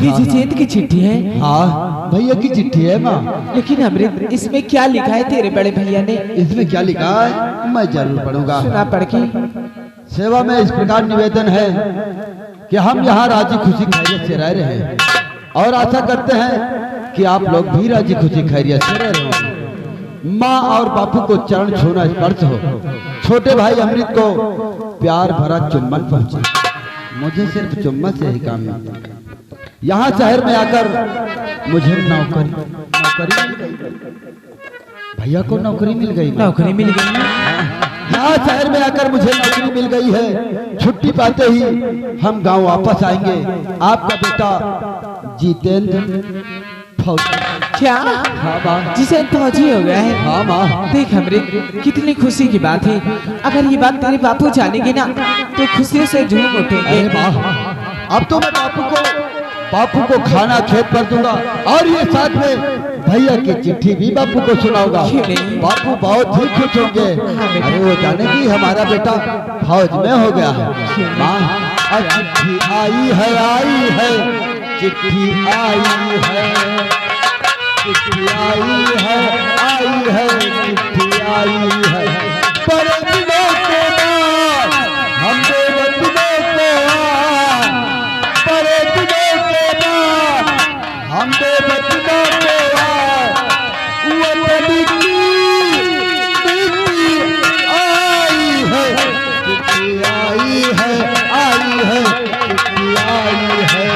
ये जितेंद्र की चिट्ठी है। हाँ भैया की चिट्ठी है माँ। लेकिन अमृत, इसमें क्या लिखा है तेरे बड़े भैया ने? इसमें क्या लिखा है मैं जरूर पढ़ूंगा। सुना पढ़ के। सेवा में इस प्रकार निवेदन है कि हम यहाँ राजी खुशी खैरियत से रह रहे हैं और आशा करते हैं कि आप लोग भी राजी खुशी खैरियत से रह रहे हैं। माँ और बापू को चरण छूना स्पर्श हो, छोटे भाई अमृत को प्यार भरा चुम्बन पहुंचे। मुझे सिर्फ चुम्बन से ही काम मिलता है। यहाँ शहर में आकर मुझे नौकरी भैया को नौकरी मिल गई। नौकरी मिल गई। यहाँ शहर में आकर मुझे नौकरी मिल गई है। छुट्टी पाते ही हम गांव वापस आएंगे। आपका बेटा जितेंद्र फौजी। क्या? हाँ माँ। जितेंद्र फौजी हो गया है? हाँ माँ। देख अमृत, कितनी खुशी की बात है। अगर ये बात तेरे बापू जानेंगे ना तो खुशी से झूम उठेंगे। अब तो मैं बापू को खाना खेत पर दूंगा और ये साथ में भैया की चिट्ठी भी बापू को सुनाऊंगा। बापू बहुत ही खुश होंगे। अरे वो जानेगी हमारा बेटा फौज में हो गया है। माँ चिट्ठी आई है, चिट्ठी आई है, चिट्ठी आई है, चिट्ठी आई है। पर दिनों के बाद हम बेवतनों को हम बेवतनों को वतन की चिट्ठी आई है, चिट्ठी आई है, चिट्ठी आई है।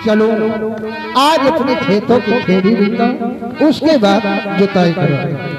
चलो आज अपने खेतों की खेड़ी दूंगा, उसके बाद जुताई करूंगा।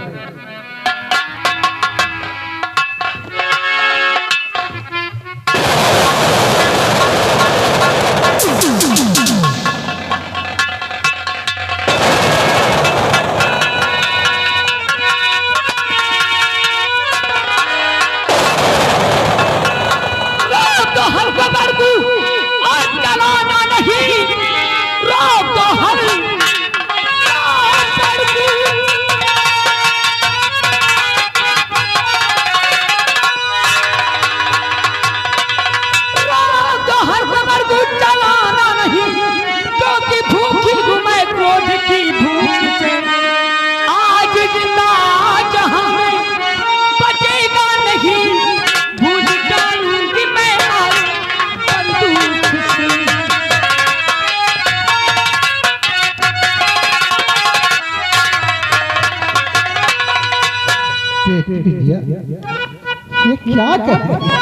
ये क्या कहते हैं?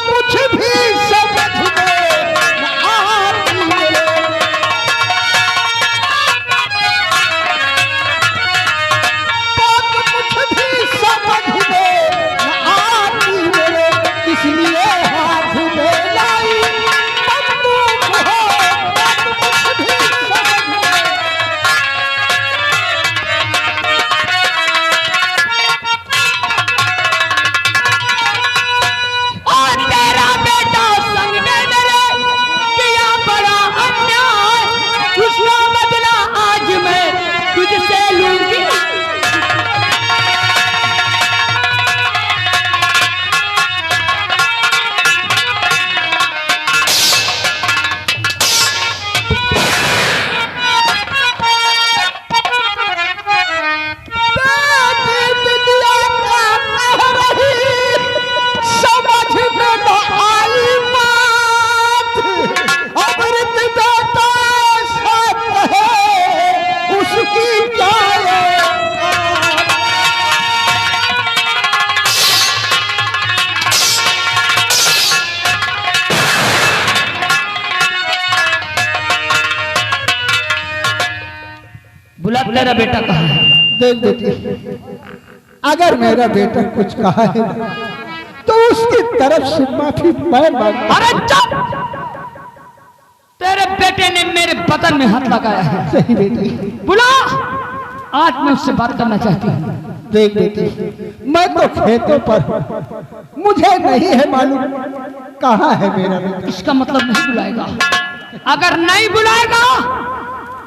कुछ भी समझ तेरा बेटा कहाँ है? देख बेटी, अगर मेरा बेटा कुछ कहा है तो उसकी तरफ से माफी मैं मांगता अरे चुप! तेरे बेटे ने मेरे बदन में हाथ लगाया है। सही बेटी। बुला, आज मैं उससे बात करना चाहती हूँ। देख बेटी, मैं तो खेतों पर हूं, मुझे नहीं है मालूम कहाँ है मेरा बेटा। इसका मतलब नहीं बुलाएगा। अगर नहीं बुलाएगा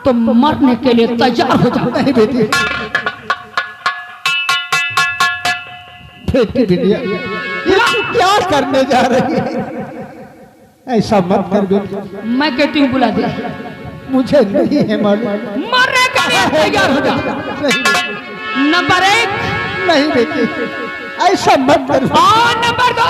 तो मरने के लिए तैयार हो जाओ। नहीं बेटी, बेटी बिटिया, ये तू क्या करने जा रही है? ऐसा मत कर बेटी। मैं कहती हूँ बुला दे। मुझे नहीं है मालूम। मरने के लिए तैयार हो जा। नहीं नंबर 1, नहीं बेटी, ऐसा मत कर। और नंबर 2,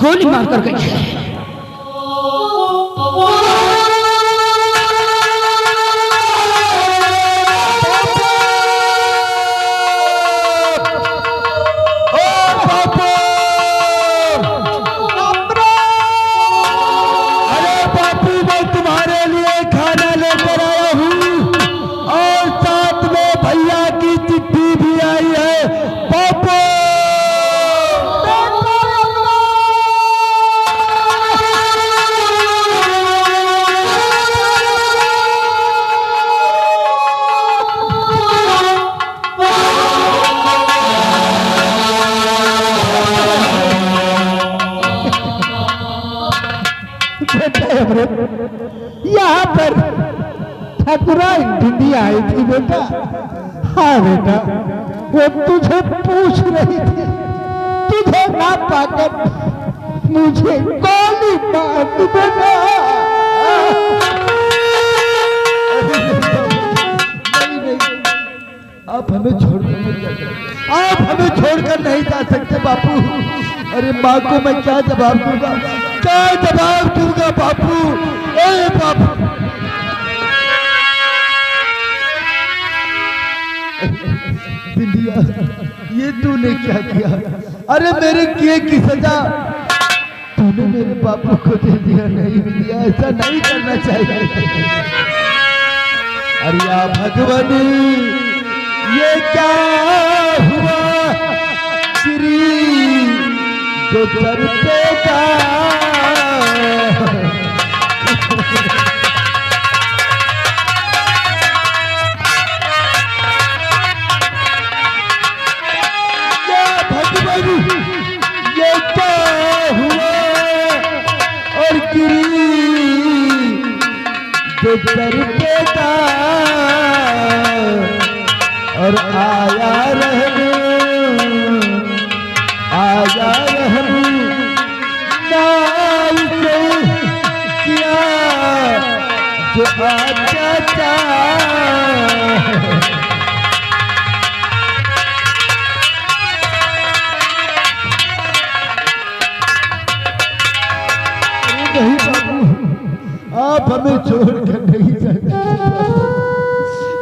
गोली मारकर गई है। अरे बापू, मैं तुम्हारे लिए खाना लेकर आया हूँ और साथ में भैया की चिट्ठी भी आई है। बापू यहाँ पर ठाकुराइन भिंडी आई थी बेटा। हाँ बेटा, वो तुझे पूछ रही थी, तुझे ना पाकर मुझे गोली मार दी बेटा। आप हमें छोड़कर नहीं जा सकते बापू। अरे माँ को मैं क्या जवाब दूंगा, क्या जवाब दूंगा बापू? ए बापू, बिंदिया, ये तूने क्या किया? अरे मेरे किए की सजा तूने मेरे बापू को दे दिया। नहीं बिंदिया, ऐसा नहीं करना चाहिए। अरे या भगवान, ये क्या हुआ? श्री जो सर पे का भगवान, ये क्या हुआ? और गिरी जो सर पे का और आया रहने नाम से किया जो आता नहीं बाबू, आप हमें छोड़कर नहीं सकते।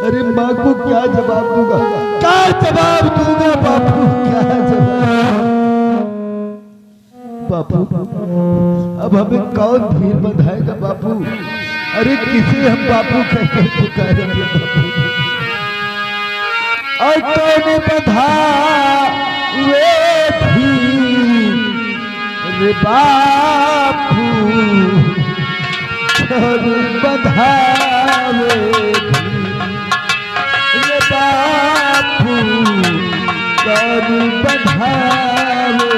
अरे माँ को क्या जवाब दूंगा, क्या जवाब दूंगा बापू, क्या जवाब? बापू, अब हमें कौन धीर बंधाएगा बापू? अरे किसे हम बापू कहकर पुकारेंगे बापू? और कौन बंधा वे धीर रे बापू, कौन बंधावे रे बापू, कौन बंधावे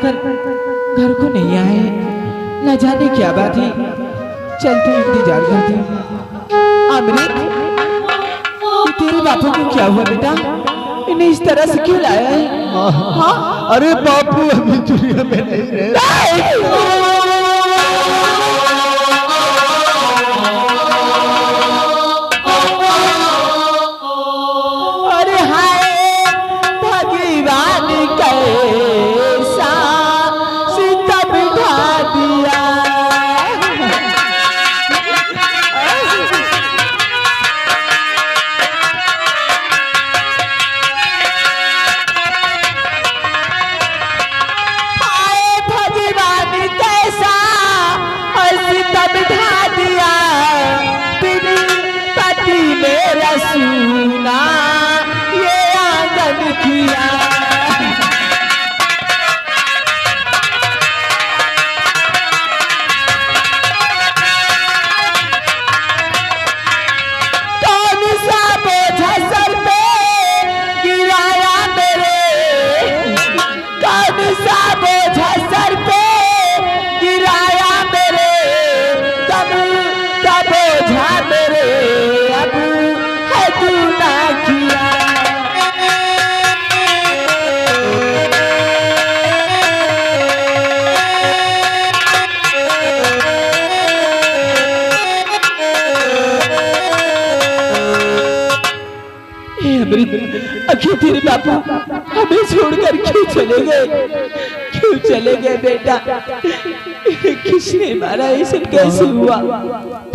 कर घर को नहीं आए, न जाने क्या बात है। चल तू इंतजार करती। अमृत, ये तेरे बापू को क्या हुआ बेटा? इन्हें इस तरह से क्यों लाया है? हाँ? अरे बापू अभी दुनिया में नहीं रहे। आखिर तेरे बापू हमें छोड़कर क्यों चले गए? क्यों चले गए बेटा? किसने मारा? ये सब कैसे हुआ?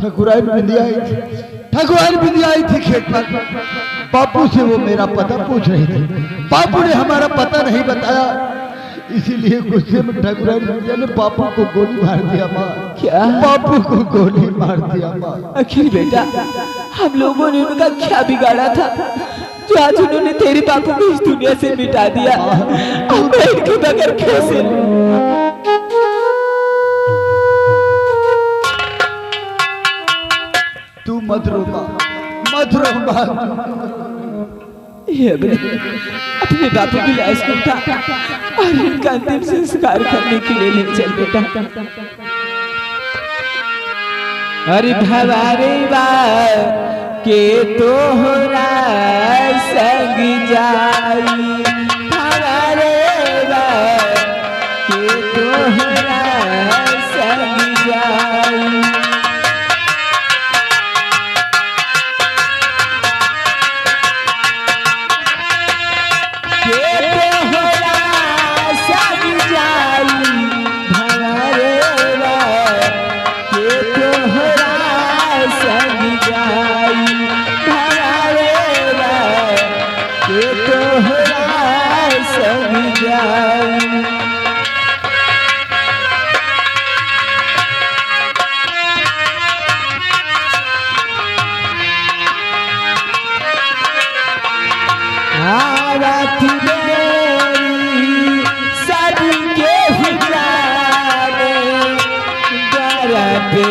ठाकुराइन बिंदिया आई थी, ठाकुराइन बिंदिया आई थी खेत पर। बापू से वो मेरा पता पूछ रही थी। बापू ने हमारा पता नहीं बताया, इसीलिए गुस्से में ठाकुराइन बिंदिया ने बापू को गोली मार दिया। माँ क्या? बापू को गोली मार दिया माँ। आखिर बेटा हम लोगों ने उनका क्या बिगाड़ा था जो आज उन्होंने तेरे बापू को इस दुनिया से मिटा दिया? अब मैं इनके बगैर कैसे? तू मत रो माँ, मत रो माँ। अपने बापू की लाश को उठा और इनका अंतिम संस्कार करने के लिए ले चल बेटा। अरे भवारे बा के तोहरा संग जाई, भवारे बा के तोहरा संग जाई।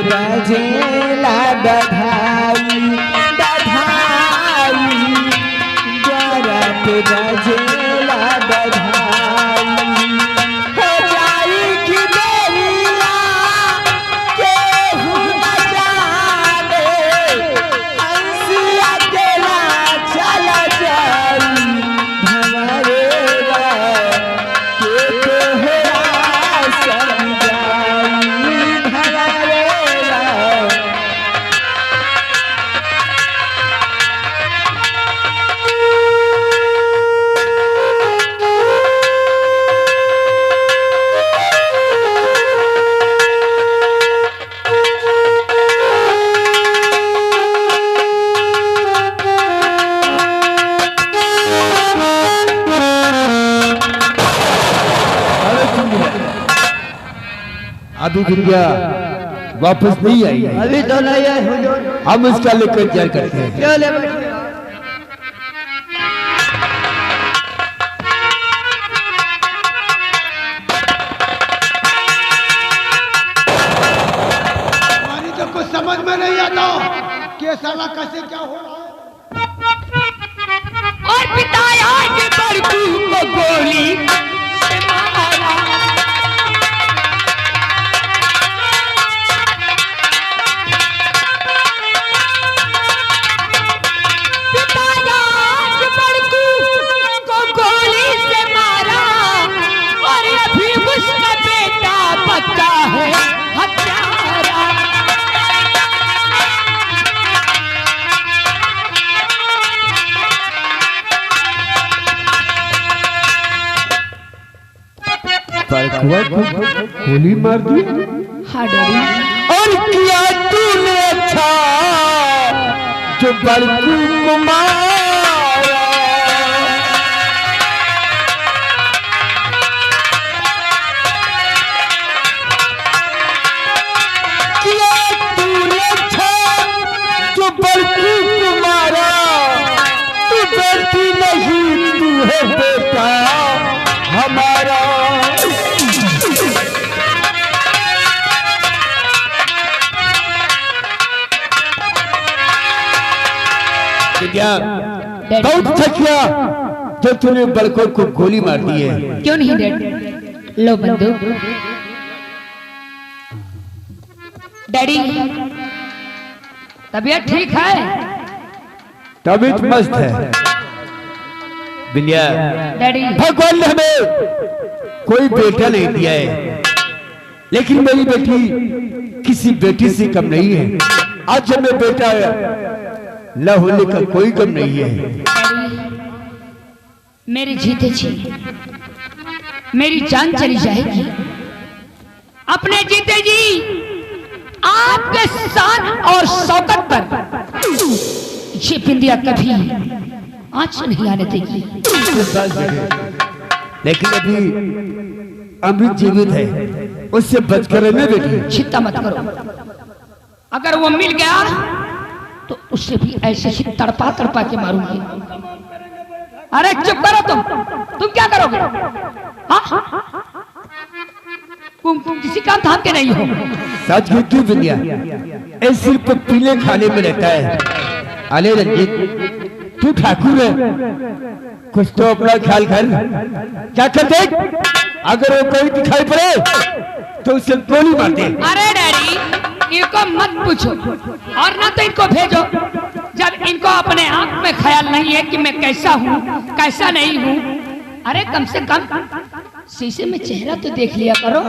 बजेला बधाई बधाई, गरत बजेला बधाई। हो जाई कि देरिया केहू न जाने, हंसी अकेला चला जाई। भंवरे बा के तोहरा संग जाई, भंवरे अभी दुनिया वापस नहीं आई। अभी तो नहीं है हुजूर। हम उसका लेकर क्या करते हैं? चले हमारी तो कुछ समझ में नहीं आता कि साला कैसे क्या हो रहा है। और पिताया के बड़कू को गोली से मारा। बबुआ को गोली मार दी। हाँ डैडी। और किया तूने अच्छा जो बड़कू को मारा, किया तूने अच्छा जो बड़कू को मारा, तू बेटी नहीं तू है बेटा हमारा। बहुत थकिया जो तूने बड़कों को गोली मार दी है। क्यों नहीं डैडी? लो बंदूक। डैडी तबीयत ठीक है? तबीयत मस्त है बिंदिया। डैडी भगवान ने हमें कोई बेटा नहीं दिया है, लेकिन मेरी बेटी किसी बेटी से कम नहीं है। आज जब मैं बेटा न होने का कोई गम नहीं है। मेरे जीते जी मेरी जान चली जाएगी। अपने जीते जी आपके शान और शौकत पर ये बिंदिया कभी आंच नहीं आने देगी। लेकिन अभी अमृत जीवित है, उससे बचकर रहना बेटी। चिंता मत करो, अगर वो मिल गया तो उससे भी ऐसे ही तड़पा तड़पा के मारूंगी। अरे चुप करो तुम क्या करोगे? हाँ? तुम किसी काम थाम के नहीं हो। सच में क्यों बिंदिया ऐसे सिर्फ पीले खाने में रहता है। अले रंजीत तू ठाकुर है, कुछ तो अपना ख्याल कर। क्या कर देख, अगर वो कोई दिखाई पड़े तो उसे गोली मार दे। अरे डैडी इनको मत पूछो और ना तो इनको भेजो, जब इनको अपने आप में ख्याल नहीं है कि मैं कैसा हूँ कैसा नहीं हूँ। अरे कम से कम शीशे में चेहरा तो देख लिया करो।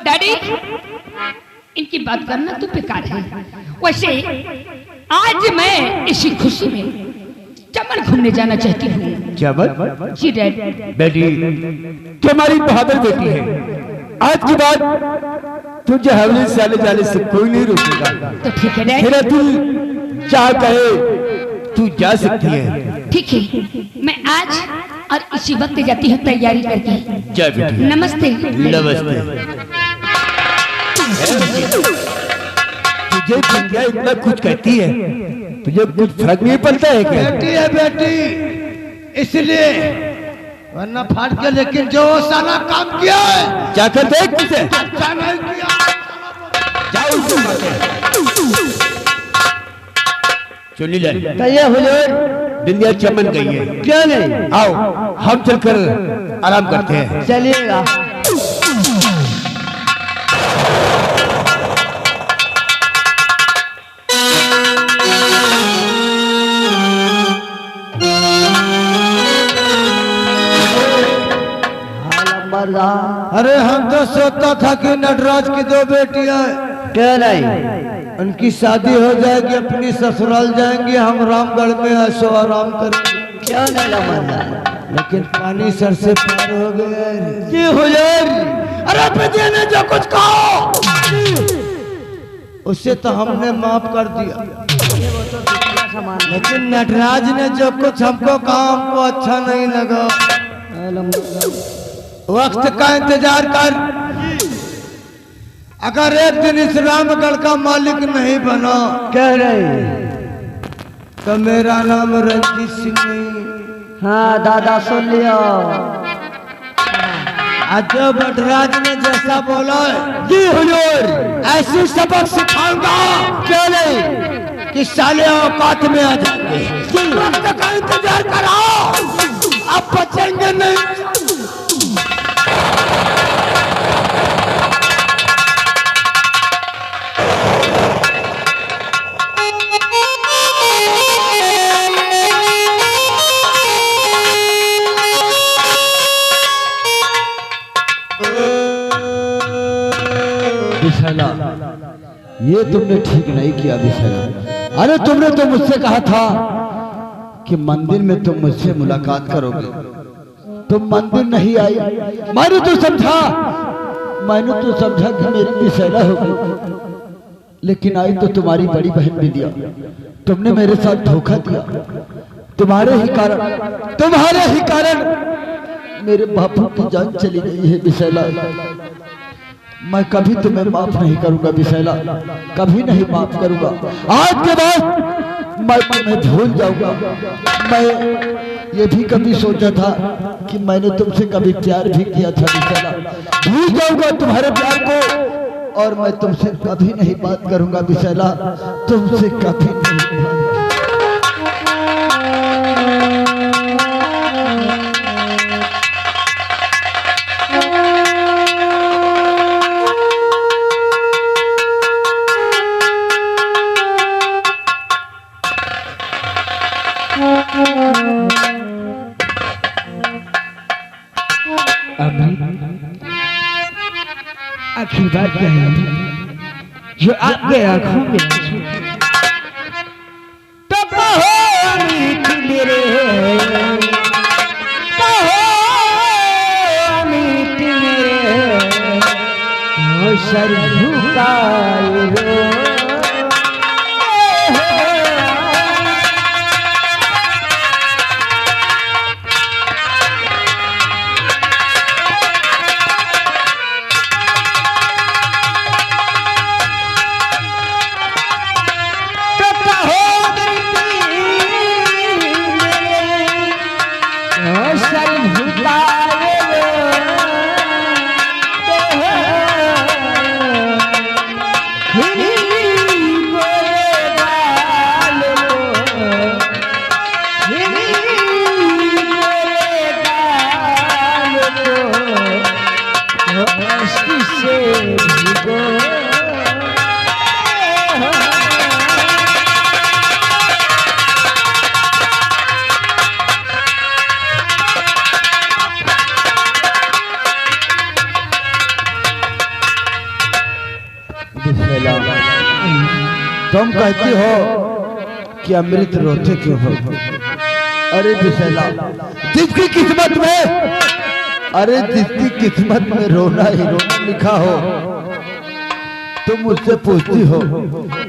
डैडी इनकी बात करना तो बेकार है। वैसे आज मैं इसी खुशी में चमन घूमने जाना चाहती हूँ। चमन? जी डैडी। बेटी तुम्हारी बहादुर बेटी है, आज के बाद तुझे हवेली से आने जाने से कोई नहीं रोकेगा। तो ठीक है डैडी। मेरा दिल चाह कहे तू जा सकती है। ठीक है, मैं आज और इसी वक्त जाती हूँ तैयारी करके। जा बेटी। नमस्ते। नमस्ते। तुझे बिंदिया इतना कुछ कहती है, तुझे कुछ फर्क नहीं पड़ता है क्या? बेटी है बेटी, इसलिए वरना फाड़ के, लेकिन जो साला काम किया है जाकर देख मुझे। अच्छा नहीं किया। जाओ उसको मारते। चुनी ले। कहिए हुजूर। बिंदिया चमन गई है। क्यों नहीं? आओ हम चलकर आराम करते हैं। चलिएगा। अरे हम तो सोचता था कि नटराज की दो बेटियां हैं। क्यों नहीं? उनकी शादी हो जाएगी, अपनी ससुराल जाएंगे, हम रामगढ़ में ऐशो आराम करेंगे। क्यों नहीं लमरदा? लेकिन पानी सर से पार हो गए। जी हुजूर। अरे पिता ने जो कुछ कहा उससे तो हमने माफ कर दिया, लेकिन नटराज ने जो कुछ हमको कहा हमको अच्छा नहीं लगा। वक्त का इंतजार कर, अगर एक दिन इस रामगढ़ का मालिक नहीं बना कह रहे तो मेरा नाम रंजीत सिंह नहीं। हाँ दादा सुन लियो। आज जो नटराज ने जैसा बोला है, जी हुजूर। ऐसी सबक सिखाऊंगा क्यों नहीं? कि साले औकात में आ जाएंगे। वक्त का इंतजार करो, अब बचेंगे नहीं। विशाला, ये तुमने ठीक नहीं किया विशाला। अरे तुमने तो मुझसे कहा था कि मंदिर में तुम मुझसे मुलाकात करोगे, तुम मंदिर नहीं आई। मैंने तो समझा कि मेरी विषैला होगी, लेकिन आई तो तुम्हारी बड़ी बहन विद्या। तुमने मेरे साथ धोखा दिया। तुम्हारे ही कारण मेरे बापू की जान चली गई है विषैला। मैं कभी तुम्हें माफ नहीं करूंगा विषैला, कभी नहीं माफ करूंगा। आज के बाद मैं तुम्हें भूल जाऊंगा। मैं ये भी कभी सोचा था कि मैंने तुमसे कभी प्यार भी किया था विषैला। भूल जाऊंगा तुम्हारे प्यार को और मैं तुमसे कभी नहीं बात करूंगा विषैला, तुमसे कभी नहीं बात। आखिर बात क्या है जो आपके आंखों में तो कहो अमित मेरे, कहो अमित मेरे, ओ सर झुकाए रो। तुम कहती हो कि अमृत रोते क्यों हो? अरे विषैला, जिसकी किस्मत में रोना ही रोना लिखा हो, तुम मुझसे पूछती हो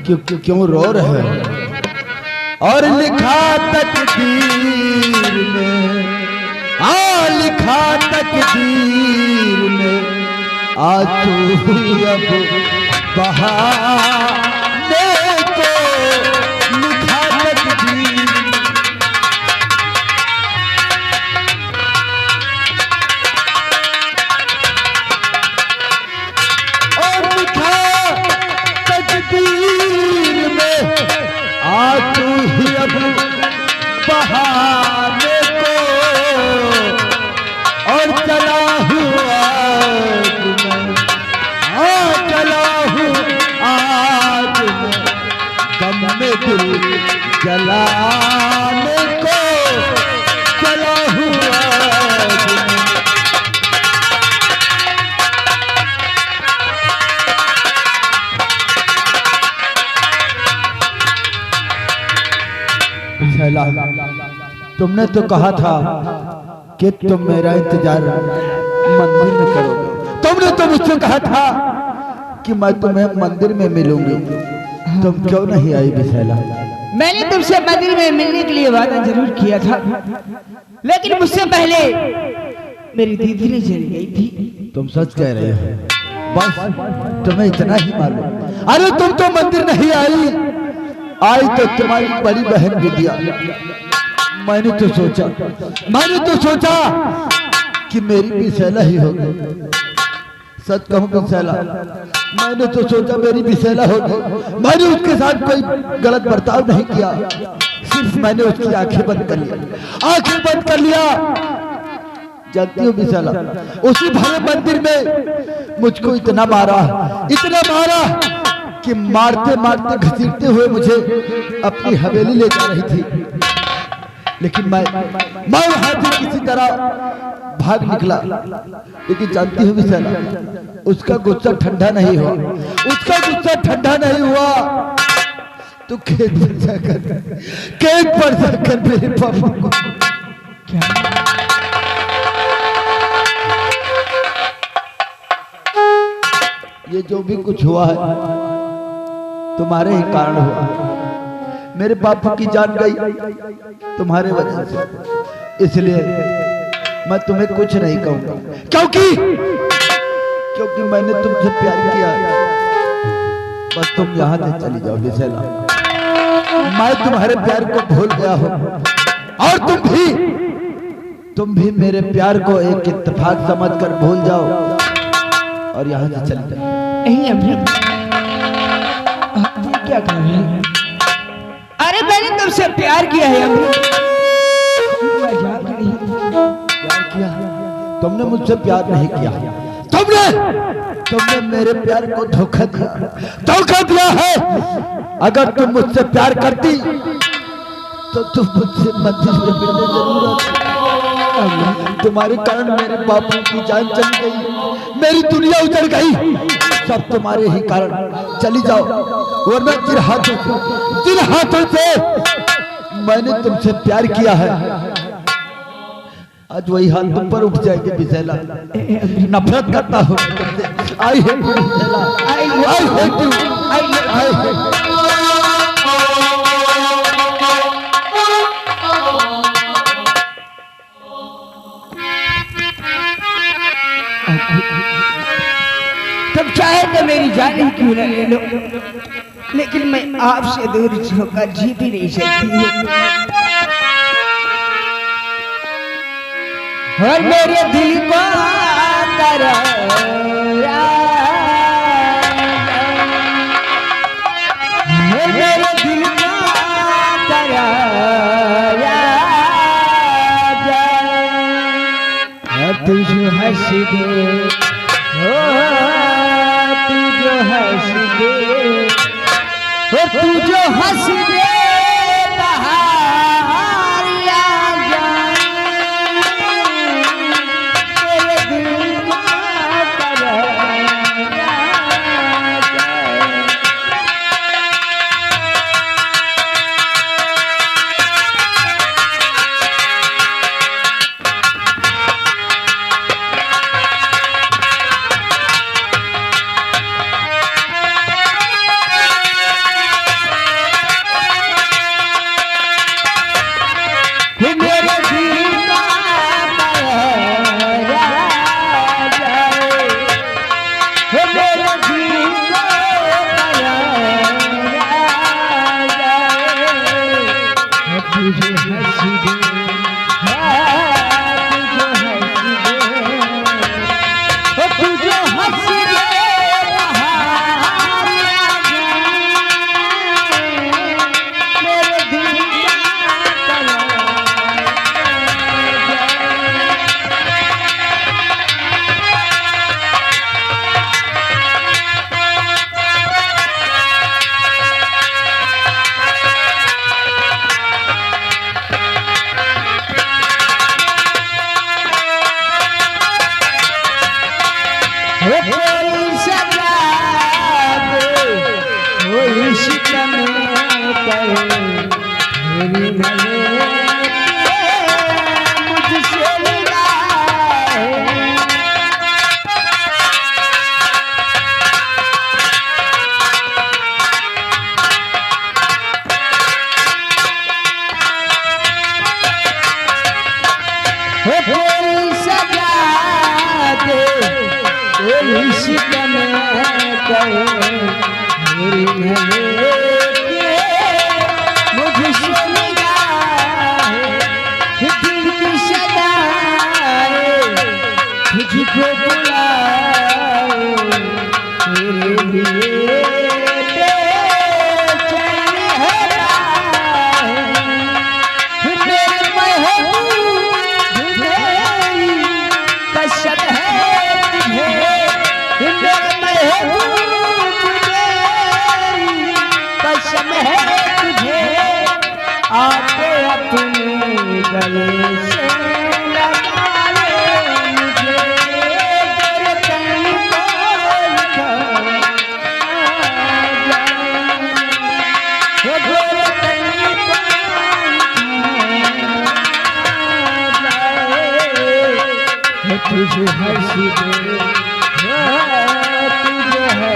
कि क्यों रो रहे हो। और लिखा तकदीर में, लिखा तकदीर में, आंसू अब बहाने को लिखा तकदीर। और लिखा तकदीर में, आंसू ही अब बहाने को, और चला हुआ दिल जलाने को चला हुआ। तुमने तो कहा था कि तुम मेरा इंतजार मंदिर में करोगे। तुमने तो मुझसे कहा था कि मैं तुम्हें मंदिर में मिलूंगी। तुम क्यों नहीं आई विषैला? मैंने तुमसे मंदिर में मिलने के लिए वादा जरूर किया था, लेकिन मुझसे पहले मेरी दीदी ने चली गई थी। तुम सच कह रहे हो? बस तुम्हें इतना ही मालूम? अरे तुम तो मंदिर नहीं आई तो तुम्हारी बड़ी बहन विद्या। मैंने तो सोचा कि मेरी विषैला ही होगी। सच कहूं विषैला, मैंने तो सोचा मेरी विषैला होगी। मैंने उसके साथ कोई गलत बर्ताव नहीं किया, सिर्फ मैंने उसकी आंखें बंद कर लिया। जानती हो विषैला, उसी भरे मंदिर में मुझको इतना मारा कि मारते मारते घसीटते हुए मुझे अपनी हवेली ले जा रही थी। लेकिन मैं वहां से किसी तरह भाग निकला। लेकिन जानती हो विषैला, उसका गुस्सा ठंडा नहीं हुआ तो खेत पर जाकर मेरे पापा को ये जो भी कुछ हुआ है तुम्हारे ही कारण हुआ। मेरे बापू की जान गई तुम्हारे वजह से, इसलिए मैं तुम्हें कुछ नहीं कहूंगा, क्योंकि मैंने तुमसे प्यार किया। बस तुम यहाँ से चली जाओ विशेला, मैं तुम्हारे प्यार को भूल गया हूँ और तुम भी मेरे प्यार को एक इत्तेफाक समझकर भूल जाओ और यहाँ से चली जाओ। नहीं अमृत, आप ये क्या कर रहे हैं? अरे मैंने तुमसे प्यार किया है अमृत, मजाक नहीं। प्यार किया? तुमने मुझसे प्यार नहीं किया, तुमने मेरे प्यार को धोखा दिया है। अगर तुम मुझसे प्यार करती तो तुम मुझसे मंदिर में मिलने जरूर आती। तुम्हारे कारण मेरे बापू की जान चली गई, मेरी दुनिया उजड़ गई, सब तुम्हारे ही कारण। चली जाओ, वरना जिन हाथों से मैंने तुमसे प्यार किया है आज वही हाथ तुम पर उठ जाएगी विशेला। नफरत करता हूँ तुमसे। आई हेट यू विशेला, I hate you, I hate. तुम चाहे तो मेरी जान ही क्यों न ले लो, लेकिन मैं आपसे दूर होकर जी भी नहीं सकती हूँ। और मेरे दिल को मेरे दिल को तू जो हंस दे, तू जो हंस दे, तू जो हंस दे तुझे हंस दे, तुझे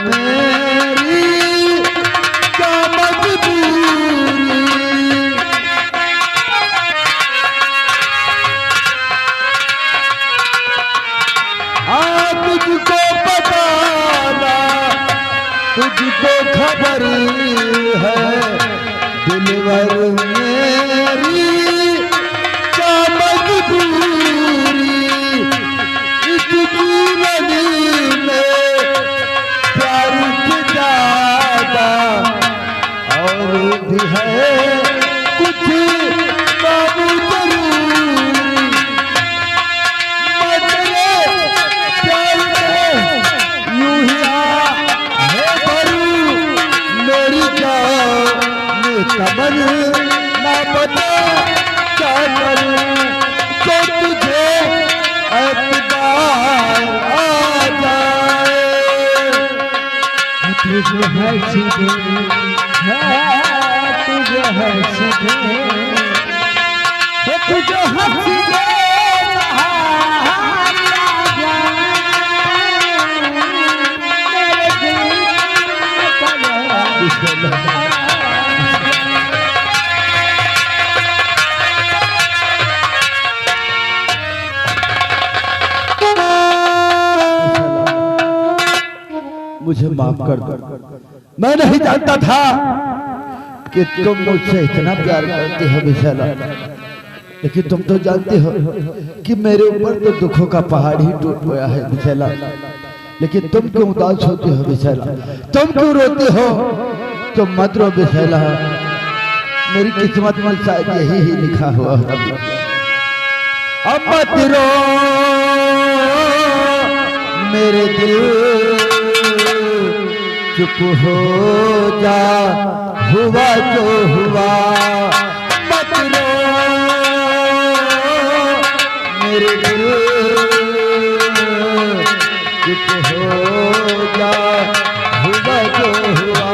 मेरी क्या मजबूरी, तुझको बताना तुझको खबर है, दिलवर मेरी क्या मजबूरी, इस जीवन में प्यार से ज्यादा और भी है कुछ बाबू जरूरी, बदले प्यार में यूं ही है भरू मेरी जान कमर, ना बता क्या करूं तो तुझे एतबार आ जाए, तुझे हंसी दे तुझे हंसी दे तुझे हंसी दे मुझे माफ कर दो, मैं नहीं जानता था कि तुम मुझसे इतना प्यार करते हो विशाला, लेकिन तुम तो जानते हो कि मेरे ऊपर तो दुखों का पहाड़ ही टूट गया है विशाला, लेकिन तुम क्यों उदास होती हो विशाला, तुम क्यों रोती हो, तुम मत रो विशाला, मेरी किस्मत में शायद यही ही लिखा हुआ है, अब मत रो मेरे दिल चुप हो जा, हुआ जो हुआ मत रो मेरे दिल चुप हो जा, हुआ जो हुआ,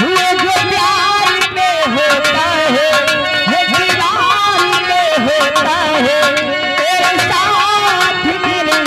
हुआ जो प्यार में होता है दीवार में होता है, तेरे साथ मेरे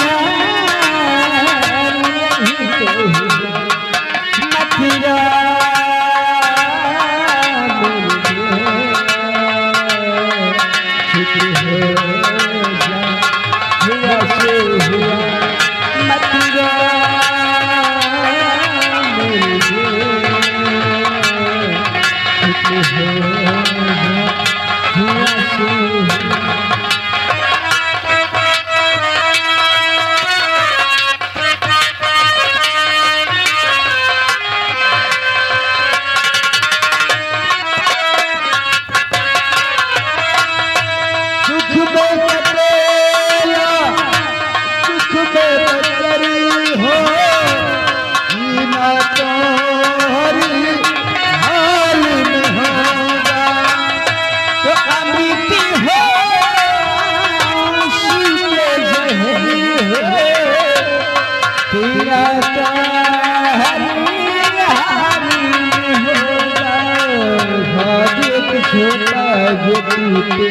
छोटा जो टूटे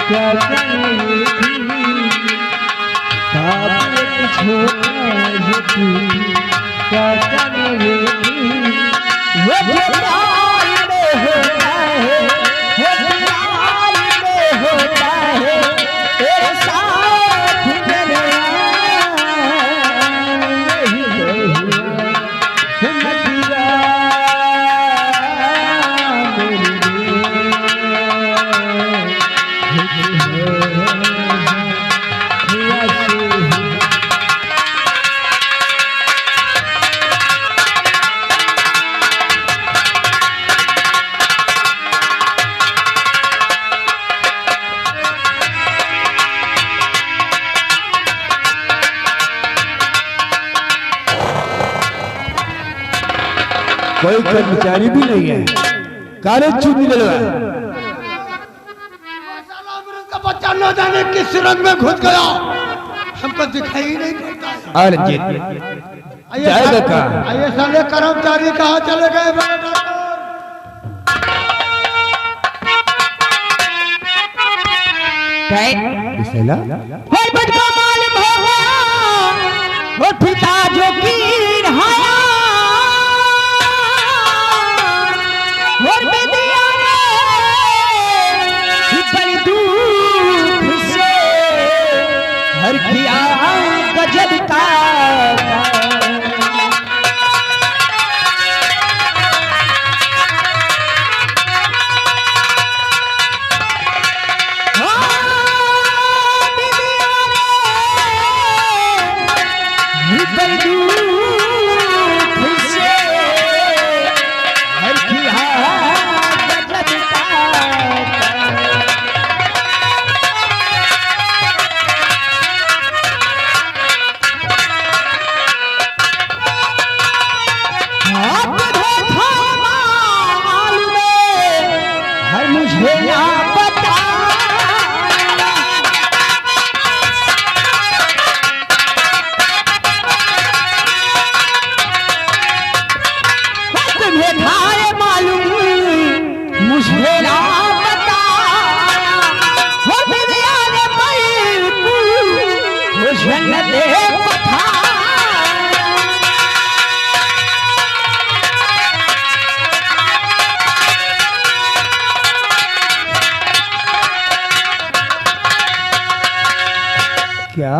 क्या करेगी, छोटा जो टूटे क्या करेगी, वो प्यार में होता है प्यार में होता है, तेरे साथ मेरे कोई कर्मचारी भी नहीं है, काले चुनी लगा, का बच्चा न जाने किस रंग में घुस गया, हमको दिखाई ही नहीं पड़ता है। जाएगा कहाँ? आइए साले कर्मचारी कहाँ चले गए बड़े डॉक्टर? मुझको मालूम होगा वो ठिका जो की रहा हर मुझे ना पता तुम्हें था मालूम मुझे ना पता हो दुनिया ने मुझे न दे पता क्या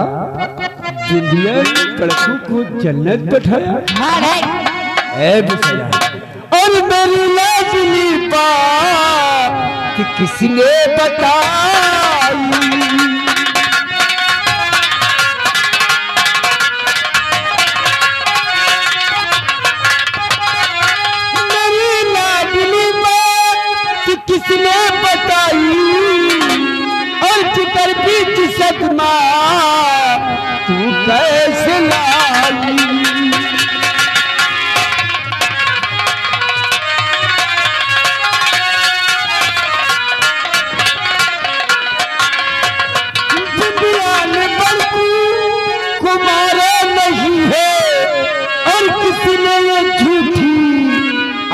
दुनिया ने लड़कों को जन्नत बैठाया? ऐ बिसला और मेरी लाजली बात किसने बताई मेरी लाजली बात किसने बताई और जिकर बीच सदमा तू कैसे लाई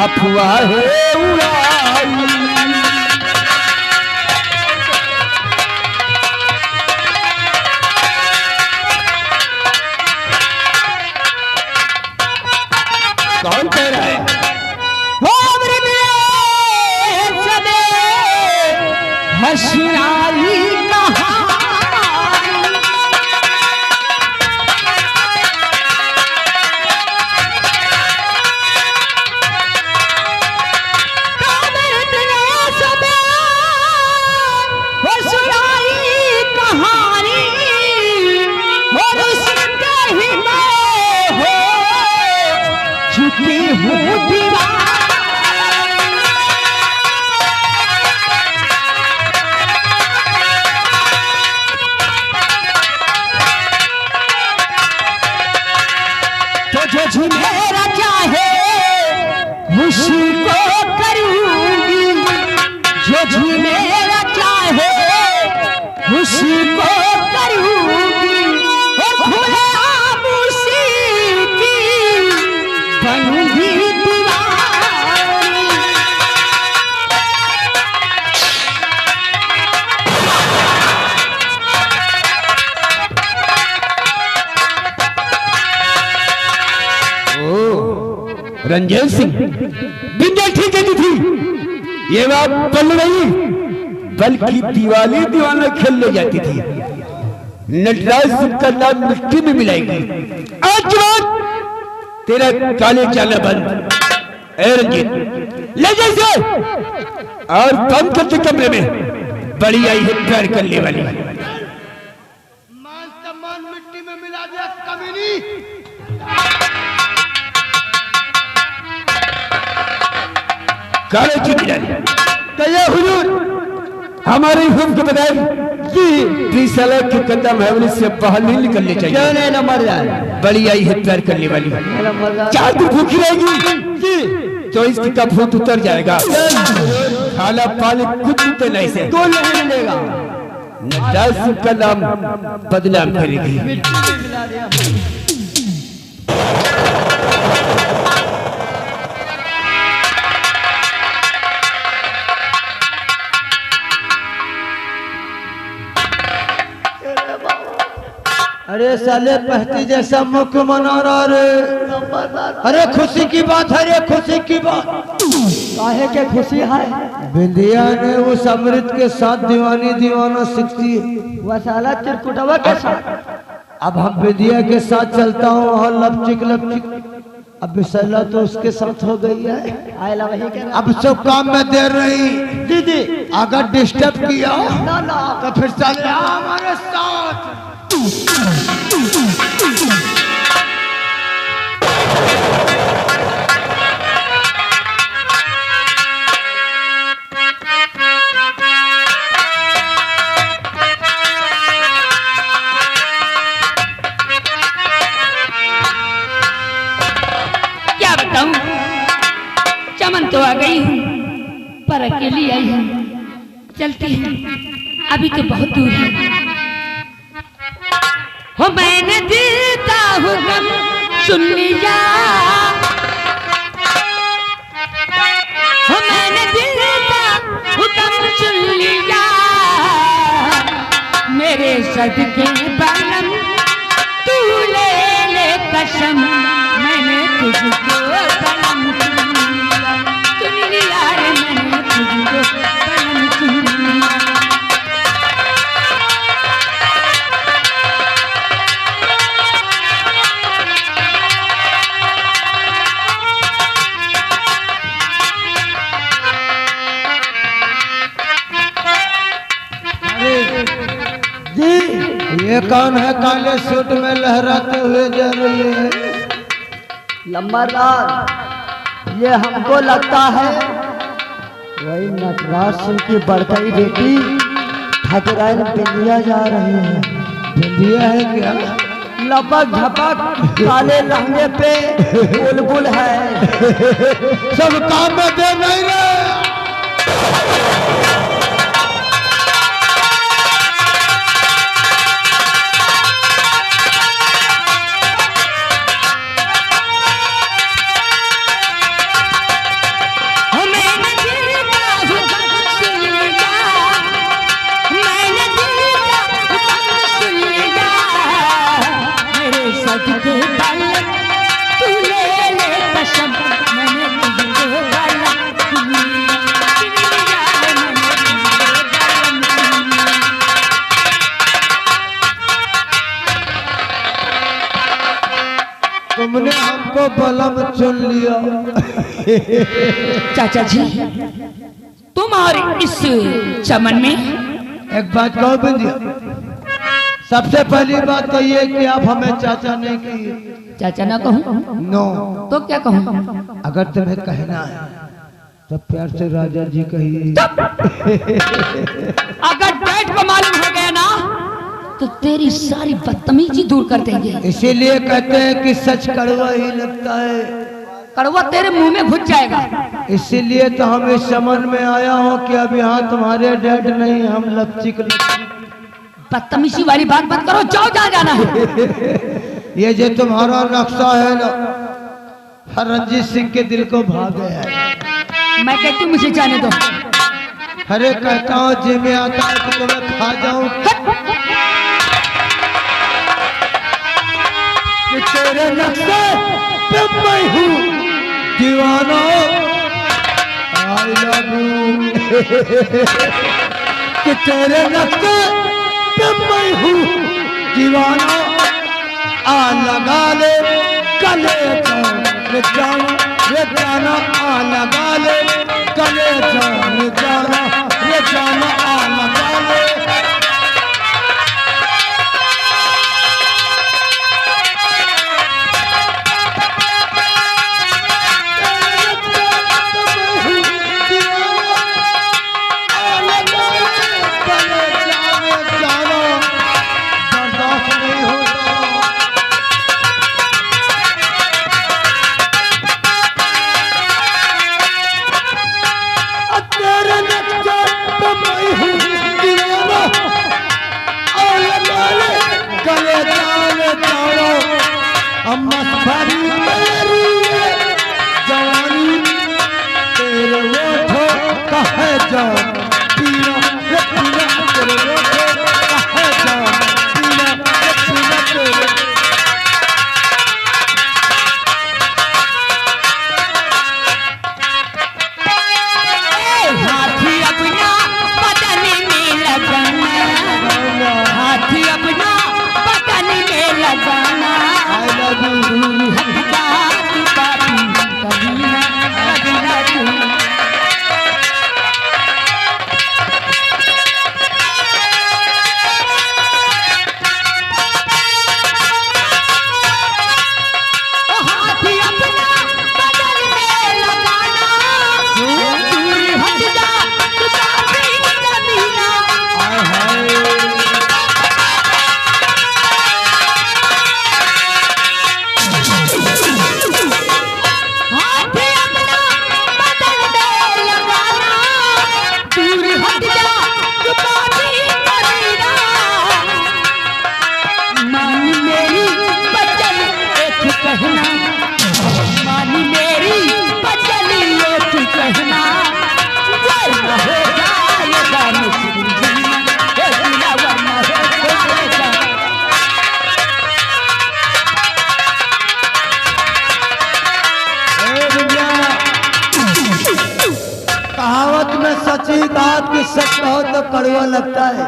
अफवाह उड़ाई कौन कह रहा है? हसनाई जो मेरा चाहे उसी को करूंगी जो मेरा चाहे उसी को करूंगी और खुले आम उसी की बनूंगी दीवानी रंजन सिंह बिंदल ठीक कहती थी। ये बात पल नहीं बल्कि दिवाली दीवाना खेलने जाती थी। नटराज सिंह का नाम मिट्टी में मिलाएगी। आज बात तेरा काले चाला बंद। ए रंजीत ले जैसे और बंद करते कमरे में बड़ी आई है प्यार करने वाली। मान सम्मान मिट्टी में मिला दिया कमीनी। काले चुनी कहिए हुजूर हमारे हुक्म के बगैर कि त्रिशला के कदम है से बाहर नहीं निकलने चाहिए। क्यों नहीं न मर जाए? बड़ी आई है प्यार करने वाली। चार दिन भूखी रहेगी तो इसकी का भूत उतर जाएगा। खाना पानी कुछ तो नहीं से तो नहीं मिलेगा। नटराज सिंह का नाम बदनाम करेगी। अरे साले पहती जैसा मुख मना रहा रे। अरे खुशी की बात है रे, खुशी की बात। काहे के खुशी है? बिंदिया ने उस अमृत के साथ दीवानी दीवाना सीखती है। वसाला चिरकुटवा के साथ अब हम बिंदिया के साथ चलता हूँ और लपचिक। अब बिसला तो उसके साथ हो गई है। आयला वही के अब सब काम में देर रही दीदी अगर डिस्टर्ब किया ना तो फिर चले हमारे साथ। क्या क्या बताऊं, चमन तो आ गई हूँ पर अकेली आई हूँ। चलती है, अभी तो बहुत दूर है। हो मैंने देता हूँ गम सुन लिया, हो मैंने देता हूँ गम सुन लिया, मेरे सदके बालम तू ले ले कसम, मैंने तुझको बलम चुन लिया रे, मैंने तुझको बलम चुन लिया। ये कौन है काले सूट में लहराते हुए जा रही है? लंबरदार, ये हमको लगता है वही नटराज सिंह की बड़कई बेटी ठकुराइन बिंदिया जा रही है। बिंदिया है क्या? लपक झपक काले लहंगे पे बुलबुल है। सब काम में दे नहीं रहे। तुमने हमको बलम चुन लिया। चाचा जी, तुम्हारे इस चमन में एक बात कहो बिंदिया, सबसे पहली बात तो ये कि आप हमें चाचा नहीं कहिए। चाचा ना कहूँ नो, तो क्या कहूँ? अगर तुम्हें कहना है तो प्यार से राजा जी कहिए। अगर पेट को मालूम हो गया ना तो तेरी सारी बदतमीजी दूर कर देंगे। इसीलिए कहते हैं कि सच कड़वा ही लगता है। कड़वा तेरे मुंह में घुस जाएगा। इसीलिए तो हम इस समझ में आया हूँ कि अब यहाँ तुम्हारे डैड नहीं, हम लपचिक। बदतमीजी वाली बात मत करो, जाओ जहाँ जाना है। ये जो तुम्हारा नक्शा है ना, हर रंजीत सिंह के दिल को भा गया है। मैं कहती हूँ मुझे जाने दो। अरे कहता हूँ जी में आता है कि तुम्हें खा जाऊं। कि तेरे नक्शे पे मैं हूँ दीवाना, आई लव यू। कि तेरे नक्शे पे मैं हूँ दीवाना, आ लगा ले गले रे जाना, आ लगा ले गले जाना रे जाना, आ लगा ले। कभी बात की सच कहो तो कड़वा लगता है।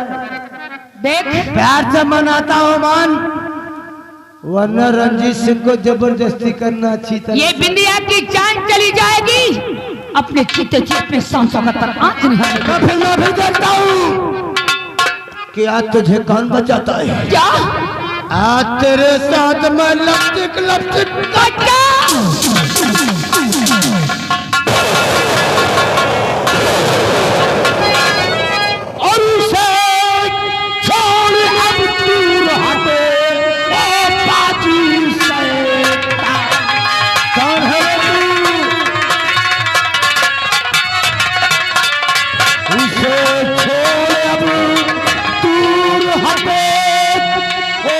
देख प्यार से मनाता हूँ मान, वरना रंजीत सिंह को जबरदस्ती करना अच्छी तरह। ये बिंदिया की जान चली जाएगी, अपने चित्ते अपने सांसों का पर आंच नहीं तो फिर मैं भी देखता हूँ कि आज तुझे कौन बचाता है। क्या आज तेरे साथ मैं लपटिक लपटिक कटा और उसे छोड़ अब दूर हटे ओ बाजी शैतान। कौन है तू? उसे छोड़ अब दूर हटे ओ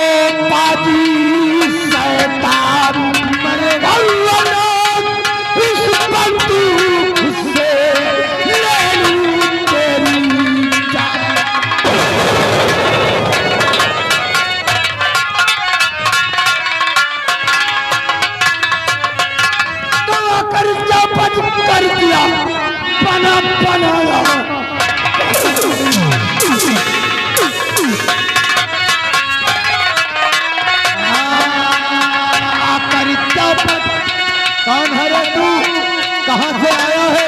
बाजी शैतान। वरना इस बंदूक से ले लूं तेरी जान। तो कर दिया बना बनाया। कौन है रे तू? कहाँ से आया है?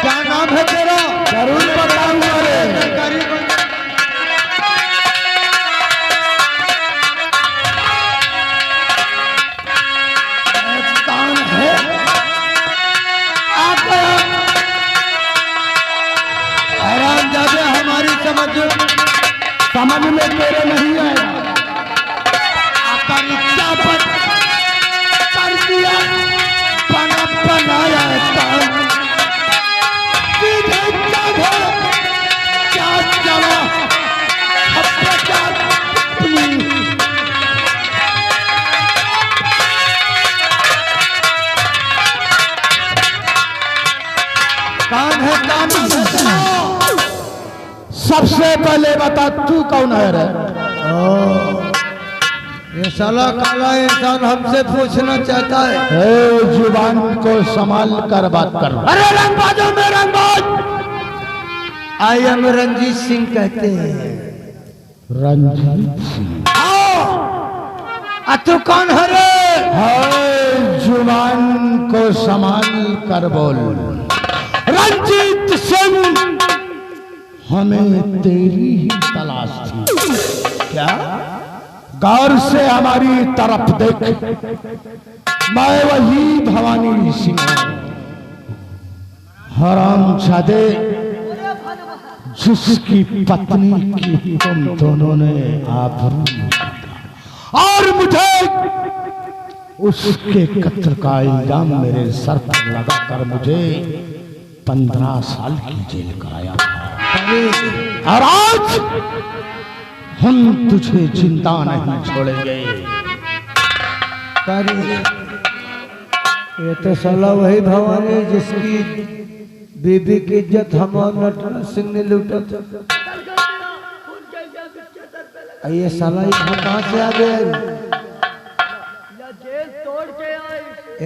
क्या नाम है तेरा? जरूर बताऊंगा रे। कौन है? आप हैरान जादे हमारी समझ में तेरे नहीं आएगा। आकर इच्छापत कर दिया बना बनाया तान। सीधे जाधे क्या चला अत्याचार अपनी। कौन है काम सबसे पहले बता तू कौन है रे? ये साला काला इंसान हमसे पूछना चाहता है। ए, जुबान को संभाल कर बात कर। अरे रंगबाजों में रंगबाज, आई एम रंजीत सिंह कहते हैं। रंजीत सिंह आओ, तू कौन है रे? है, जुबान को संभाल कर बोल। रंजीत सिंह, हमें तेरी ही तलाश थी। क्या? गौर से हमारी तरफ देख, मैं वही भवानी सिंह हरामजादे जिसकी पत्नी की तुम दोनों ने आबरू लूटा और मुझे उसके कत्ल का इल्जाम मेरे सर पर लगाकर मुझे 15 साल की जेल कराया था। और आज हम तुझे जिंदा नहीं छोड़ेंगे। ये तो साला वही भवानी जिसकी बीबी की इज्जत हमारे नटराज सिंह ने लूटा था। ये साला यहाँ कहाँ से आ गया?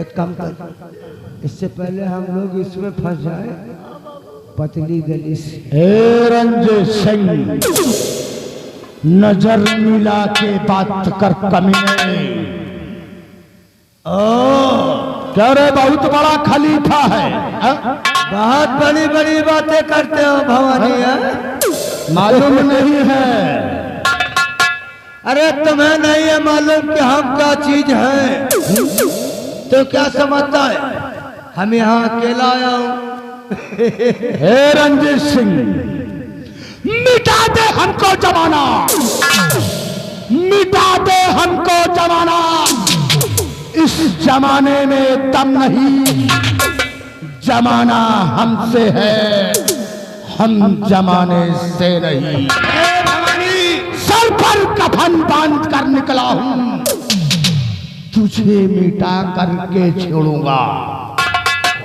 एक काम कर, इससे पहले हम लोग इसमें फंस जाए पतली गली से। हे रंजीत सिंह, नजर मिला के बात कर कमीने। क्या रे, बहुत बड़ा खलीफा है? बहुत बड़ी बड़ी बातें करते हो भवानी। मालूम नहीं है? अरे तुम्हें नहीं है मालूम कि हम क्या चीज है? तो क्या समझता है हम यहाँ अकेला आया हूँ? हे रंजीत सिंह, मिटा दे हमको जमाना, मिटा दे हमको जमाना। इस जमाने में दम नहीं, जमाना हमसे है, हम जमाने से नहीं। सर पर कफन बांध कर निकला हूं, तुझे मिटा करके छोड़ूंगा।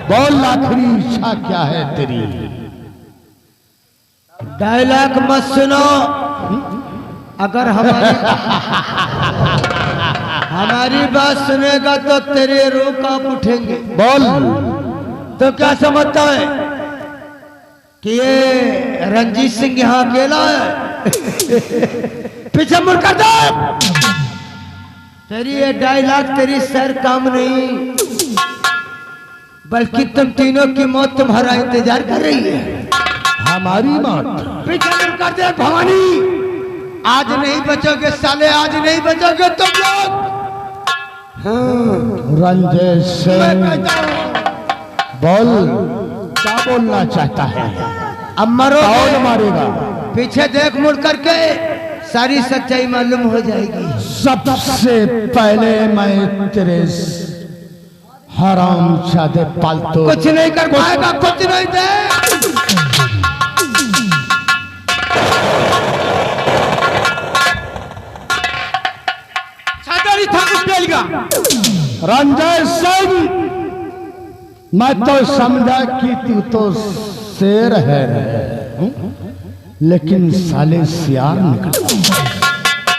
बोल, आखिरी इच्छा क्या है तेरी? डायलॉग मत सुनो, अगर हमारी बात सुनेगा तो तेरे रूह कांप उठेंगे। बोल। तो क्या समझता है कि ये रंजीत सिंह यहाँ अकेला है। पीछे मुड़ कर दे। तेरी ये डायलॉग तेरी सर काम नहीं, बल्कि तुम तीनों की मौत तुम्हारा इंतजार कर रही है। हमारी मौत? पीछे मुड़ कर दे भवानी, आज नहीं बचोगे साले, आज नहीं बचोगे तुम लोग। रंजीत मैं सिंह कहता हूँ बोल, क्या बोलना चाहता है? अब मरो, कौन मारेगा? पीछे देख मुड़ करके सारी सच्चाई मालूम हो जाएगी। सबसे पहले मैं तेरे हरामजादे पालतू कुछ नहीं कर पाएगा, कुछ नहीं दे। रंजीत सिंह, मैं तो समझा कि तू तो शेर है, लेकिन साले सियार निकल।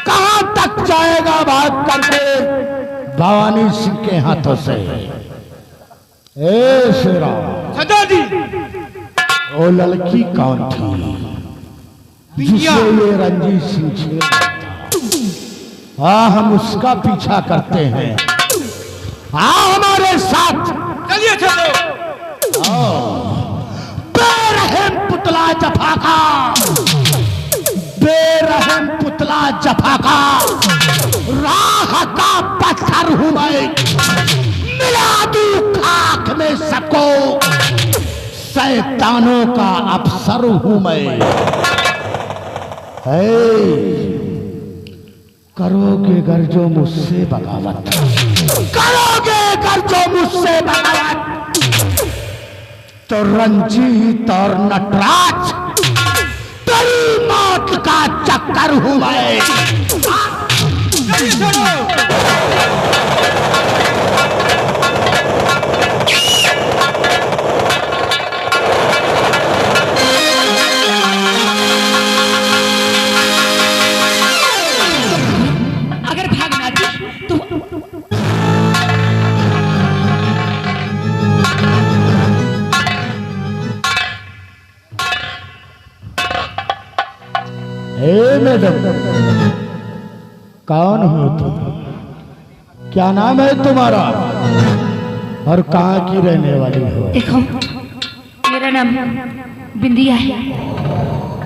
कहां तक जाएगा भाग करके भवानी सिंह के हाथों से? ए शेरा, वो लड़की कौन थी जिसे ये रंजीत सिंह छेड़ रहा था? हाँ, हम उसका पीछा करते हैं। हाँ, हमारे साथ चलिए चलो। बेरहम पुतला जफाका, बेरहम पुतला जफाका, राह का पत्थर हूं मैं, मिला दूं खाक में सबको, शैतानों का अफसर हूं मैं। करोगे गर जो मुझसे बगावत, करोगे गर जो मुझसे बगावत, तो रंजीत और नटराज तेरी मौत का चक्कर हूं मैं। मैडम, कौन हो तुम? क्या नाम है तुम्हारा और कहाँ की रहने वाली हो? देखो, मेरा नाम बिंदिया है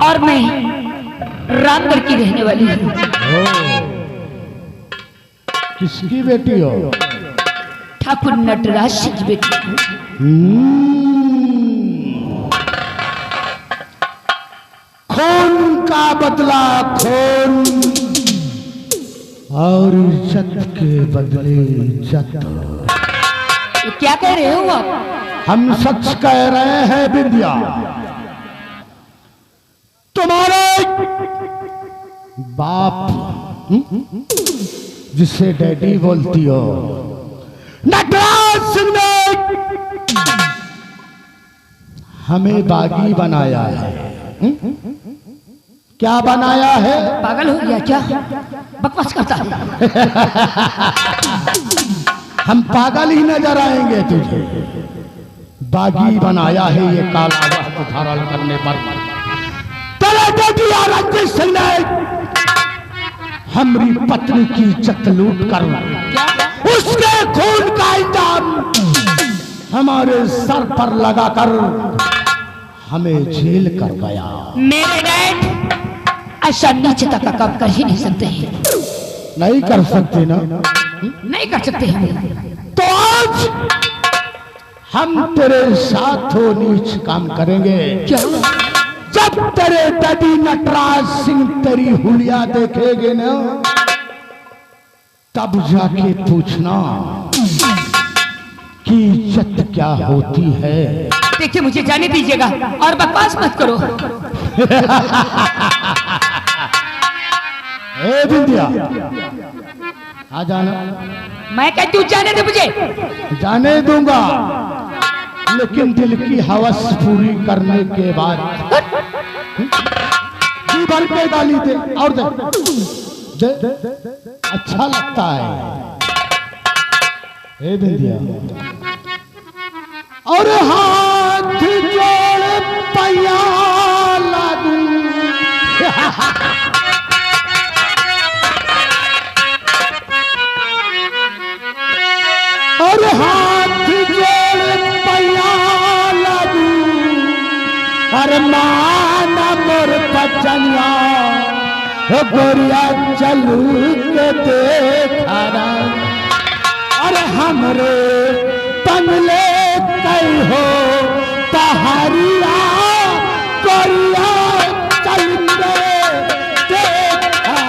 और मैं रामगढ़ की रहने वाली हूँ। किसकी बेटी हो? ठाकुर नटराज सिंह की बेटी हूँ। खून का बदला खून और इज्जत के बदले इज्जत। क्या कह रहे हो आप? हम सच कह रहे हैं बिंदिया। तुम्हारे बाप जिसे डैडी बोलती हो, नटराज सिंह ने हमें बागी बनाया है। क्या बनाया है? पागल हो गया क्या? बकवास करता है। हम पागल ही नजर आएंगे तुझे। बागी बनाया है ये काला वस्त्र धारण करने पर। तेरे बेटी रंजीत सिंह ने हमारी पत्नी की इज्जत लूट कर उसके खून का इल्जाम हमारे सर पर लगाकर हमें जेल कर गया। मेरे डैड ऐसा नीचता का काम कर ही नहीं सकते हैं। नहीं कर सकते ना? नहीं कर सकते हम। तो आज हम तेरे साथ हो नीच काम करेंगे। क्या? जब तेरे डैडी नटराज सिंह तेरी हुलिया देखेंगे ना, तब जाके पूछना कि इज्जत क्या होती है। देखिए, मुझे जाने दीजिएगा और बकवास मत करो। ए बिंदिया, आ जाना। मैं कहती हूँ जाने दे मुझे। जाने दूंगा, लेकिन दिल की हवस पूरी करने के बाद जी भर के गाली दे और दे, अच्छा लगता है। ए बिंदिया, और हाथ जोड़ पैया अरे माना मोर बचनिया हो गोरिया चलू के देखा अरे हमरे तंगले कई हो पहाड़िया गोरिया चल के देखा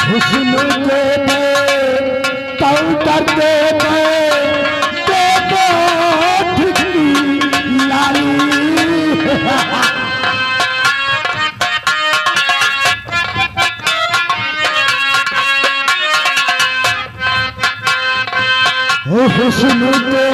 हुस्न के काउंटर पे देखो ठिकी लाली हुस्न के